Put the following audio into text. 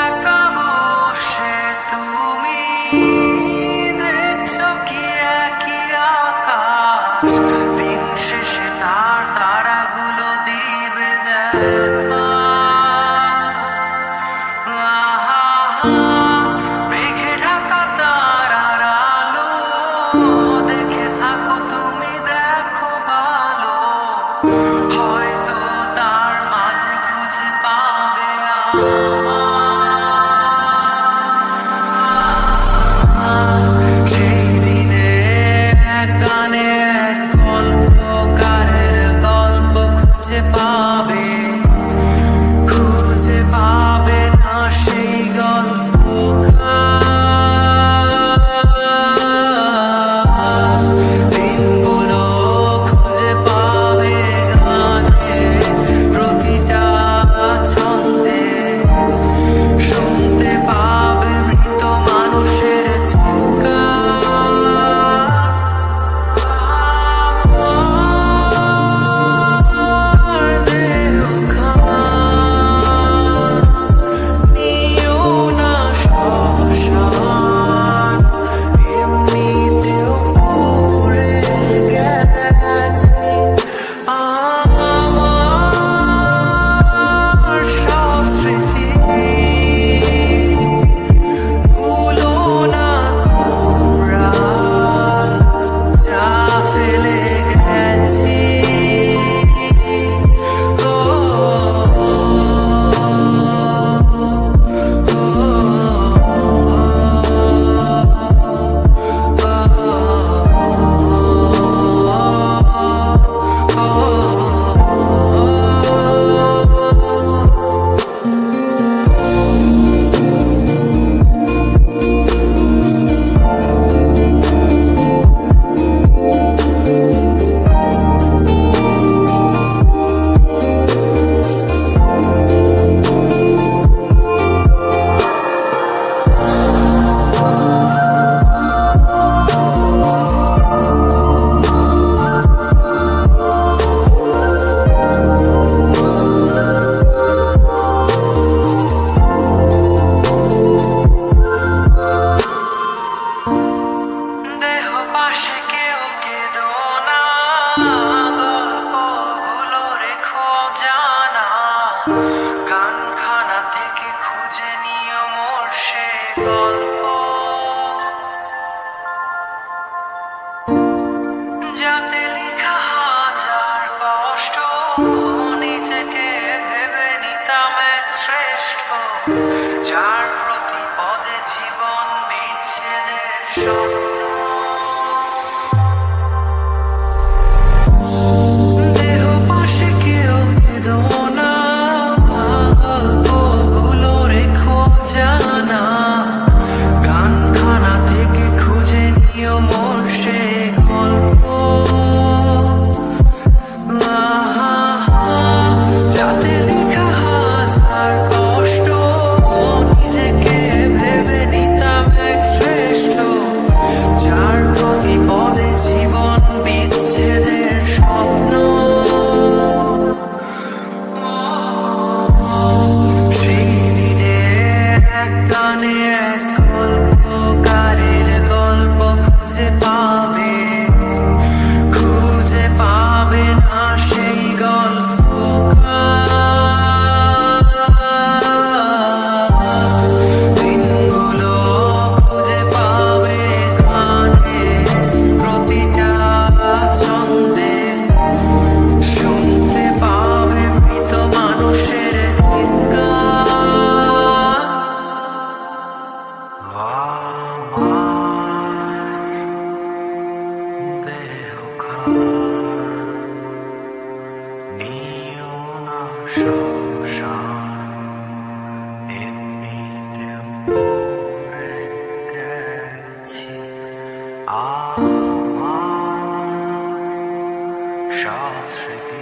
একা বসে তুমি দেখছো কি একই আকাশ, দিন শেষে তার তারাগুলো দিবে দেখা। মেঘে ঢাকা তারার আলো দেখে থাকো, তুমি দেখো ভালো, হয়তো তার মাঝে খুঁজে পাবে সেই দিনে এক গানে এক গল্পকারের গল্প খুঁজে পাবে, খুঁজে পাবে না সেই গল্পকার। দিনগুলো খুঁজে পাবে গানে, প্রতিটা ছন্দে শুনতে পাবে মৃত মানুষের চিৎকার। দেহ খান নিও না শ্মশান, এমনিতেও পড়ে গেছে আমার সব স্মৃতি। ভুলো না তোমরা যা ফেলে গেছি। ও দেহ পাশে কেউ কেঁদো না, গল্পগুলো রেখো জানা, গানখানা থেকে খুঁজে নিও মোর সে গল্প, যাতে লেখা হাজার কষ্ট নিজেকে ভেবে নিতাম এক শ্রেষ্ঠ, যার প্রতি পদে জীবন বিচ্ছেদের স্বপ্ন। দেহ পাশে কেউ কেঁদো না, গল্পগুলো রেখো জানা, গানখানা থেকে খুঁজে নিও মোর সে গল্প, যাতে লেখা হাজার কষ্ট নিজেকে ভেবে নিতাম এক শ্রেষ্ঠ, যার প্রতি পদে জীবন বিচ্ছেদের স্বপ্ন। সেই দিনে এক গানে এক গল্পকারের গল্প খুঁজে পাবে, খুঁজে পাবে না সেই গল্পকার। দিনগুলো খুঁজে পাবে গানে, প্রতিটা ছন্দে শুনতে পাবে মৃত মানুষের চিৎকার। আমার দেহ খান নিও না শ্মশান, এমনিতেও পড়ে গেছি আমার সব স্মৃতি।